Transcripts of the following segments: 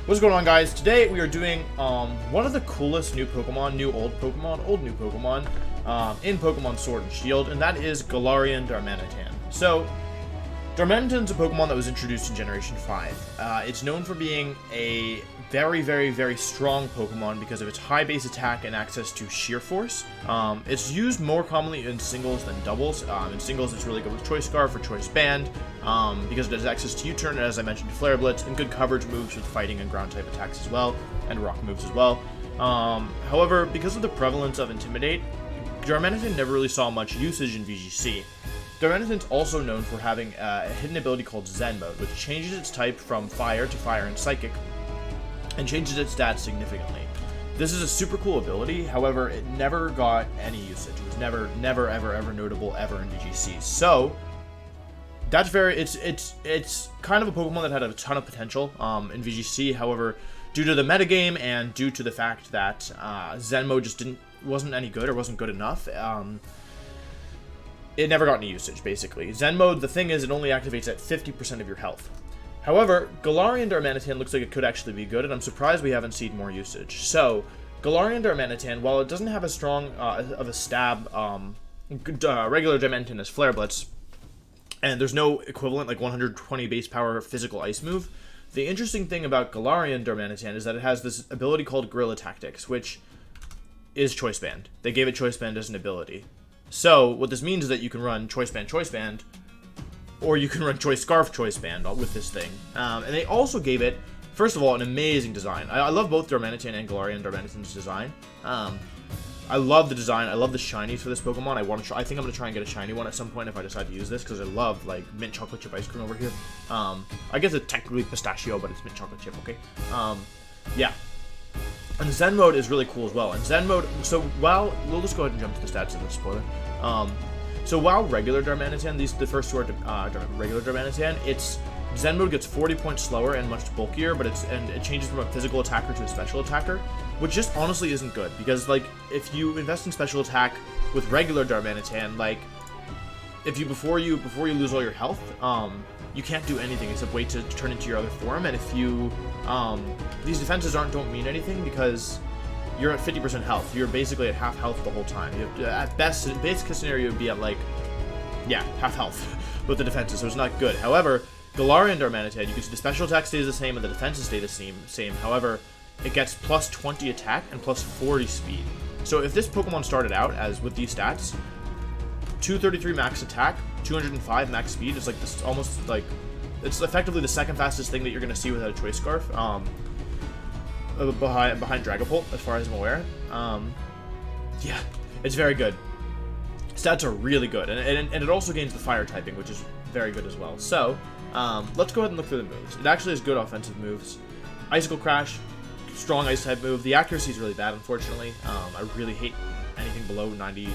What's going on, guys? Today we are doing one of the coolest new Pokemon, old new Pokemon in Pokemon Sword and Shield, and that is Galarian Darmanitan. So, Darmanitan's a Pokemon that was introduced in Generation 5. It's known for being a very strong Pokemon because of its high base attack and access to Sheer Force. It's used more commonly in singles than doubles. In singles, it's really good with Choice Scarf or Choice Band because it has access to U-Turn, and as I mentioned, Flare Blitz, and good coverage moves with fighting and ground type attacks as well, and rock moves as well. However, because of the prevalence of Intimidate, Darmanitan never really saw much usage in VGC. Darmanitan's also known for having a hidden ability called Zen Mode, which changes its type from Fire to Fire and Psychic, and changes its stats significantly. This is a super cool ability, however, it never got any usage. It was never ever notable ever in VGC. So, that's it's kind of a Pokemon that had a ton of potential in VGC, however, due to the metagame and due to the fact that Zen Mode just wasn't any good or wasn't good enough, it never got any usage, basically. Zen Mode, the thing is, it only activates at 50% of your health. However, Galarian Darmanitan looks like it could actually be good, and I'm surprised we haven't seen more usage. So, Galarian Darmanitan, while it doesn't have as strong of a stab, regular Darmanitan as Flare Blitz, and there's no equivalent, like 120 base power physical ice move, the interesting thing about Galarian Darmanitan is that it has this ability called Guerrilla Tactics, which is Choice Band. They gave it Choice Band as an ability. So, what this means is that you can run Choice Band, or you can run Choice Scarf Choice Band with this thing. And they also gave it, first of all, an amazing design. I love both Darmanitan and Galarian Darmanitan's design. I love the design. I love the shinies for this Pokemon. I think I'm going to try and get a shiny one at some point if I decide to use this, because I love, like, mint chocolate chip ice cream over here. I guess it's technically pistachio, but it's mint chocolate chip, okay? Yeah. And Zen Mode is really cool as well. And Zen Mode, so while, we'll just go ahead and jump to the stats of the spoiler. So while regular Darmanitan, the first two are regular Darmanitan, Zen Mode gets 40 points slower and much bulkier, but it changes from a physical attacker to a special attacker, which just honestly isn't good, because, like, if you invest in special attack with regular Darmanitan, like, before you lose all your health, you can't do anything except wait to turn into your other form, and if you, these defenses don't mean anything because you're at 50% health. You're basically at half health the whole time. At best, basic scenario would be at, like, yeah, half health with the defenses, so it's not good. However, Galarian Darmanitan, you can see the special attack stays the same and the defenses stay the same. However, it gets plus 20 attack and plus 40 speed. So if this Pokemon started out as with these stats, 233 max attack, 205 max speed, it's like this, almost like, it's effectively the second fastest thing that you're going to see without a Choice Scarf. Behind Dragapult, as far as I'm aware. Yeah, it's very good. Stats are really good, and it also gains the fire typing, which is very good as well. So, let's go ahead and look through the moves. It actually has good offensive moves. Icicle Crash, strong ice type move. The accuracy is really bad, unfortunately. I really hate anything below 90,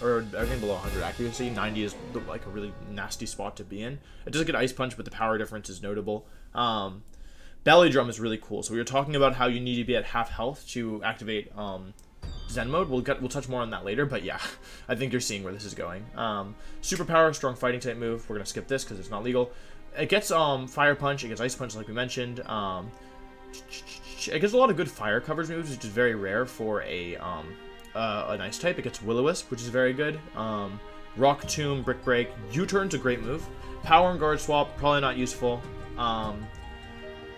or everything below 100 accuracy. 90 is like a really nasty spot to be in. It doesn't get Ice Punch, but the power difference is notable. Belly Drum is really cool. So we were talking about how you need to be at half health to activate Zen Mode. We'll touch more on that later, but yeah, I think you're seeing where this is going. Superpower, strong fighting type move. We're gonna skip this because it's not legal. It gets Fire Punch. It gets Ice Punch, like we mentioned. It gets a lot of good fire coverage moves, which is very rare for an ice type. It gets Will-O-Wisp, which is very good. Rock Tomb, Brick Break. U-Turn's a great move. Power and Guard Swap, probably not useful.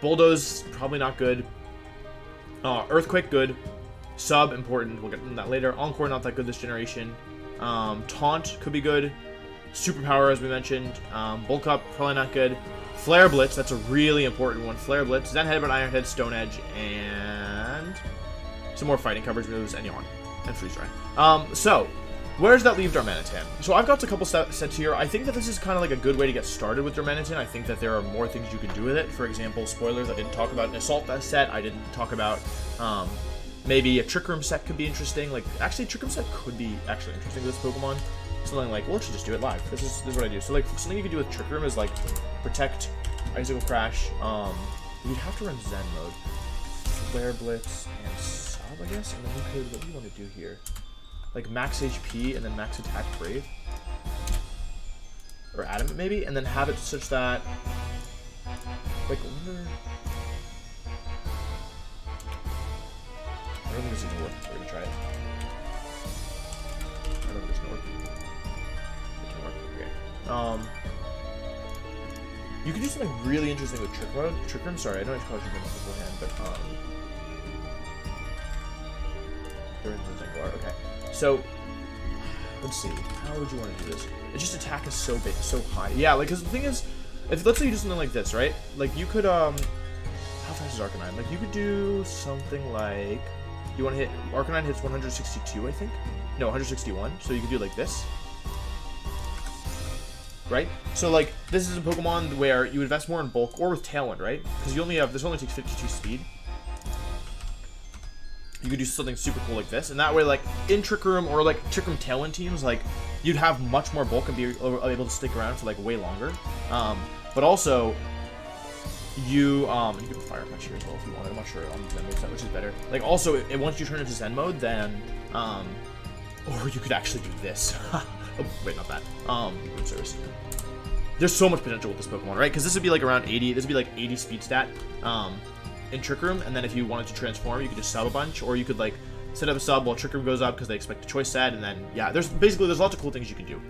Bulldoze, probably not good. Earthquake, good. Sub, important. We'll get into that later. Encore, not that good this generation. Taunt could be good. Superpower, as we mentioned. Bulk Up, probably not good. Flare Blitz, that's a really important one. Flare Blitz, Zen Headbutt, Iron Head, Stone Edge, and some more fighting coverage moves, and Yawn, and Freeze Dry. So, where does that leave Darmanitan? So I've got a couple sets here. I think that this is kind of like a good way to get started with Darmanitan. I think that there are more things you can do with it. For example, spoilers, I didn't talk about an Assault Vest set. I didn't talk about maybe a Trick Room set could be interesting. Like, actually, a Trick Room set could be actually interesting with this Pokemon. Something like, well, let's just do it live. This is what I do. So, like, something you can do with Trick Room is, like, Protect, Icicle Crash. You'd have to run Zen Mode, Flare Blitz, and Sub, I guess. And then you could, what do you want to do here? Like max HP and then max attack Brave, or Adamant maybe, and then have it such that, like, think this is gonna work. We're gonna try it. I don't know if it's gonna work. It can work. Okay. You could do something really interesting with Trick Mode. Trick Room, sorry, I know I called you beforehand, but okay. So let's see. How would you want to do this? It just attack is so big, so high. Yeah, like, because the thing is, if let's say you do something like this, right? Like you could how fast is Arcanine? Like you could do something like you want to hit Arcanine hits 162, I think. No, 161. So you could do like this. Right? So, like, this is a Pokemon where you invest more in bulk, or with Tailwind, right? Because you only have, this only takes 52 speed. You could do something super cool like this, and that way, like, in Trick Room, or, like, Trick Room Tailwind teams, like, you'd have much more bulk and be able to stick around for, like, way longer. But also, you can put Fire Punch here as well if you want. I'm not sure on Zen Mode, which is better. Like, also, once you turn into Zen Mode, then, or you could actually do this. Oh, wait, not that. Room Service. There's so much potential with this Pokemon, right? Because this would be like around 80. This would be like 80 speed stat in Trick Room, and then if you wanted to transform, you could just sub a bunch, or you could like set up a sub while Trick Room goes up because they expect a choice set, and then yeah, there's lots of cool things you can do.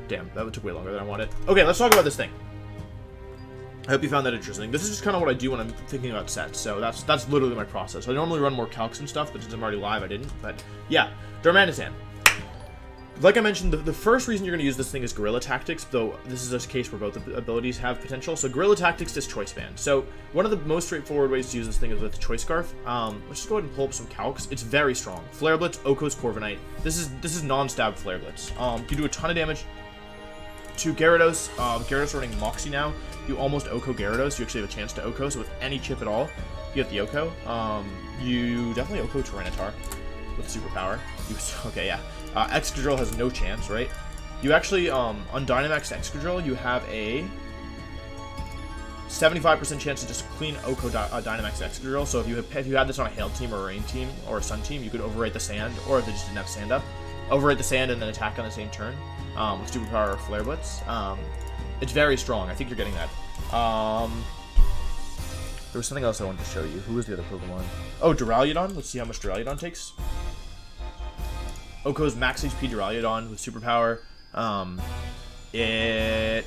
Damn, that took way longer than I wanted. Okay, let's talk about this thing. I hope you found that interesting. This is just kind of what I do when I'm thinking about sets, so that's literally my process. I normally run more calcs and stuff, but since I'm already live, I didn't. But yeah, Darmanitan. Like I mentioned, the first reason you're going to use this thing is Guerrilla Tactics, though this is a case where both abilities have potential. So Guerrilla Tactics is Choice Band. So one of the most straightforward ways to use this thing is with the Choice Scarf. Let's just go ahead and pull up some calcs. It's very strong. Flare Blitz, Oko's Corviknight. This is non-stab Flare Blitz. You do a ton of damage to Gyarados. Gyarados running Moxie now. You almost Oko Gyarados. You actually have a chance to Oko, so with any chip at all, you get the Oko. You definitely Oko Tyranitar with Superpower. Okay, yeah. Excadrill has no chance, right? You actually, on Dynamax Excadrill, you have a 75% chance to just clean Oko Dynamax Excadrill. So if you had this on a Hail team or a Rain team or a Sun team, you could overwrite the Sand, or if they just didn't have Sand up, overwrite the Sand and then attack on the same turn with Superpower or Flare Blitz. It's very strong. I think you're getting that. There was something else I wanted to show you. Who was the other Pokemon? Oh, Duraludon. Let's see how much Duraludon takes. Oko's max HP Duraludon with Superpower.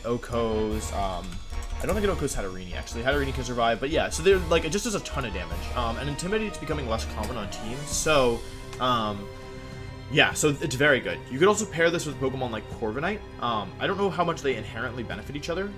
Oko's, I don't think it Oko's Hatterene, actually. Hatterene can survive, but yeah, so they're, like, it just does a ton of damage. And Intimidate's becoming less common on teams, so, yeah, so it's very good. You could also pair this with Pokemon like Corviknight. I don't know how much they inherently benefit each other.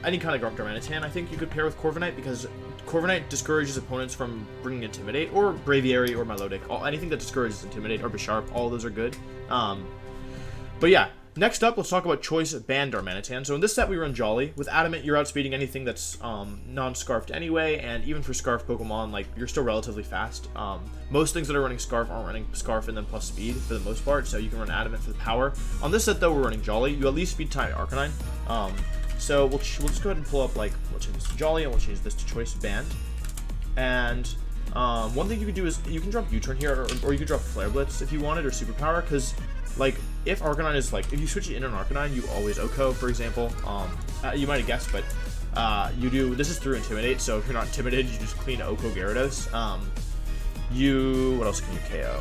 Any kind of Darmanitan, I think you could pair with Corviknight, because Corviknight discourages opponents from bringing Intimidate, or Braviary, or Milotic. Anything that discourages Intimidate, or Bisharp, all of those are good. But yeah, next up, let's talk about Choice Band Darmanitan. So in this set, we run Jolly. With Adamant, you're outspeeding anything that's non-Scarfed anyway, and even for Scarf Pokemon, like, you're still relatively fast. Most things that are running Scarf aren't running Scarf and then plus speed for the most part, so you can run Adamant for the power. On this set, though, we're running Jolly. You at least speed tie Arcanine. So we'll just go ahead and pull up, like, we'll change this to Jolly, and we'll change this to Choice Band. And one thing you could do is you can drop U-Turn here, or you could drop Flare Blitz if you wanted, or Superpower, because, like, if Arcanine is, like, if you switch it in on Arcanine, you always Oko, for example. You might have guessed, but you do, this is through Intimidate, so if you're not intimidated, you just clean Oko Gyarados. What else can you KO?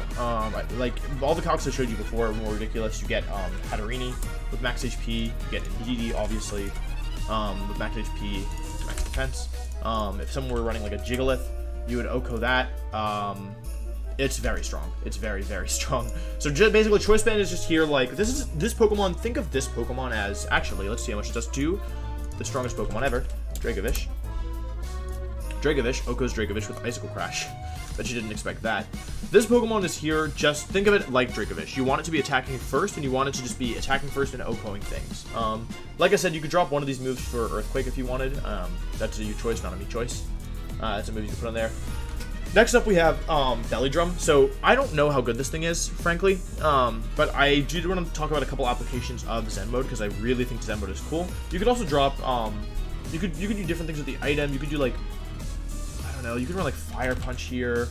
Like, all the calcs I showed you before are more ridiculous. You get Hatterene with max HP, you get Indeedee, obviously, with max HP, max defense. If someone were running, like, a Jigglypuff, you would Oko that. It's very strong. It's very, very strong. So basically, Choice Band is just here, like, this Pokemon, think of this Pokemon as, actually, let's see how much it does to the strongest Pokemon ever, Dracovish. Oko's Dracovish with Icicle Crash. Bet you didn't expect that. This Pokemon is here, just think of it like Dracovish. You want it to be attacking first, and you want it to just be attacking first and Okoing things. Like I said, you could drop one of these moves for Earthquake if you wanted. That's a you choice, not a me choice. That's a move you can put on there. Next up, we have Belly Drum. So I don't know how good this thing is, frankly, but I do want to talk about a couple applications of Zen Mode because I really think Zen Mode is cool. You could also drop, you could do different things with the item. You could do, like, I don't know, you could run like Fire Punch here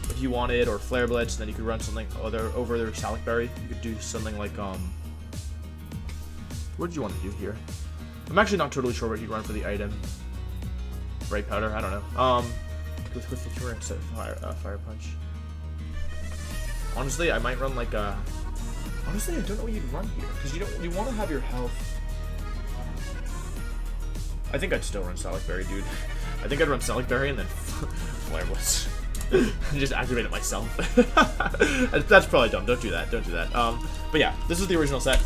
if you wanted, or Flare Blitz. And then you could run something over their Salic Berry. You could do something like what did you want to do here? I'm actually not totally sure what you'd run for the item. Bright Powder, I don't know. With the turret set Fire Punch. Honestly, I might run like a... Honestly, I don't know what you'd run here, because you want to have your health... I think I'd still run Salic Berry, dude. I think I'd run Salic Berry and then Flare Blitz. Just activate it myself. That's probably dumb. Don't do that. Don't do that. But yeah, this is the original set.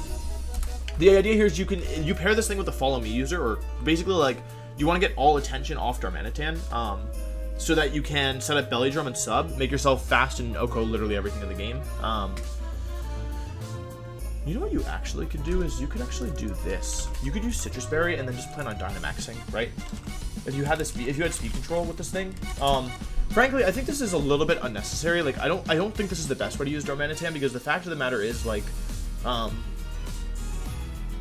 The idea here is you pair this thing with the Follow Me user, or basically like you want to get all attention off Darmanitan, so that you can set up Belly Drum and sub, make yourself fast and OHKO literally everything in the game. You know what you actually could do is you could actually do this. You could use Citrus Berry and then just plan on Dynamaxing, right? If you had speed control with this thing. Frankly, I think this is a little bit unnecessary. Like I don't think this is the best way to use Darmanitan, because the fact of the matter is like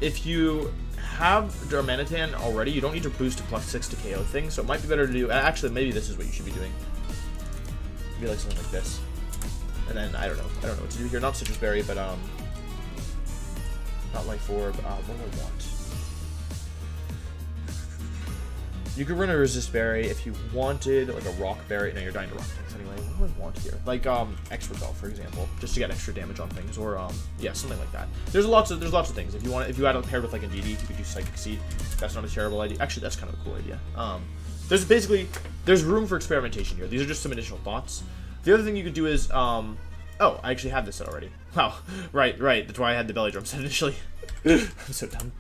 if you have Darmanitan already, you don't need to boost a +6 to KO thing, so it might be better to do... Actually, maybe this is what you should be doing. Maybe like something like this. And then, I don't know what to do here. Not Citrus Berry, but, not Life Orb. What do I want? You could run a Resist Berry if you wanted, like a Rock Berry. No, you're dying to Rock things anyway. What do I want here? Like, Expert Belt, for example, just to get extra damage on things, or, yeah, something like that. There's lots of things. If you had it paired with, like, a DD, you could do Psychic Seed. That's not a terrible idea. Actually, that's kind of a cool idea. There's room for experimentation here. These are just some initial thoughts. The other thing you could do is, oh, I actually have this set already. Wow, right. That's why I had the Belly Drum set initially. I'm so dumb.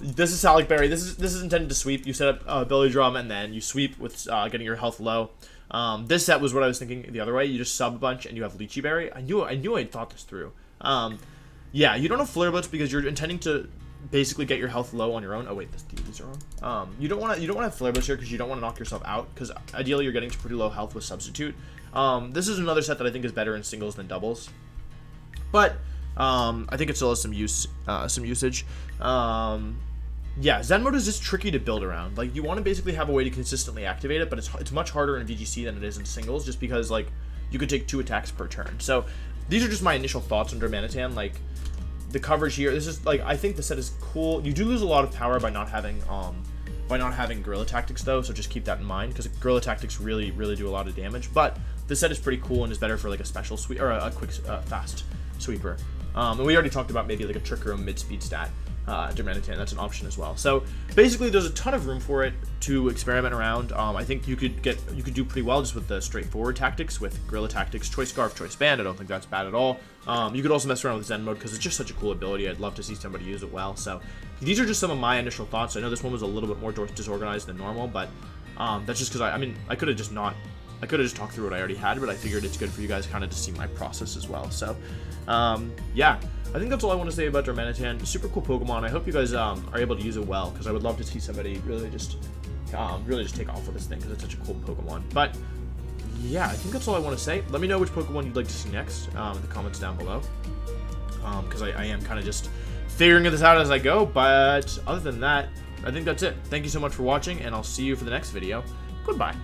This is Salic Berry. This is intended to sweep. You set up Belly Drum and then you sweep with getting your health low. This set was what I was thinking the other way. You just sub a bunch and you have Lychee Berry. I knew I'd thought this through. Yeah, you don't have Flare Blitz because you're intending to basically get your health low on your own. Oh wait, these are wrong. You don't want to have Flare Blitz here because you don't want to knock yourself out, because ideally you're getting to pretty low health with Substitute. This is another set that I think is better in singles than doubles, but I think it still has some usage. Yeah, Zen Mode is just tricky to build around. Like, you want to basically have a way to consistently activate it, but it's much harder in VGC than it is in singles, just because, like, you could take 2 attacks per turn. So, these are just my initial thoughts on Darmanitan. Like, the coverage here, this is, like, I think the set is cool. You do lose a lot of power by not having Guerrilla Tactics, though, so just keep that in mind, because Guerrilla Tactics really do a lot of damage. But the set is pretty cool and is better for, like, a special sweep, or a quick, fast sweeper. And we already talked about maybe like a Trick Room mid-speed stat, Darmanitan. That's an option as well. So basically, there's a ton of room for it to experiment around. I think you could do pretty well just with the straightforward tactics with Guerrilla Tactics, Choice Scarf, Choice Band. I don't think that's bad at all. You could also mess around with Zen Mode because it's just such a cool ability. I'd love to see somebody use it well. So these are just some of my initial thoughts. I know this one was a little bit more disorganized than normal, but that's just because I could have just talked through what I already had, but I figured it's good for you guys kind of to see my process as well. So, yeah, I think that's all I want to say about Darmanitan. Super cool Pokemon. I hope you guys are able to use it well, because I would love to see somebody really just take off with this thing, because it's such a cool Pokemon. But yeah, I think that's all I want to say. Let me know which Pokemon you'd like to see next in the comments down below, because I am kind of just figuring this out as I go. But other than that, I think that's it. Thank you so much for watching, and I'll see you for the next video. Goodbye.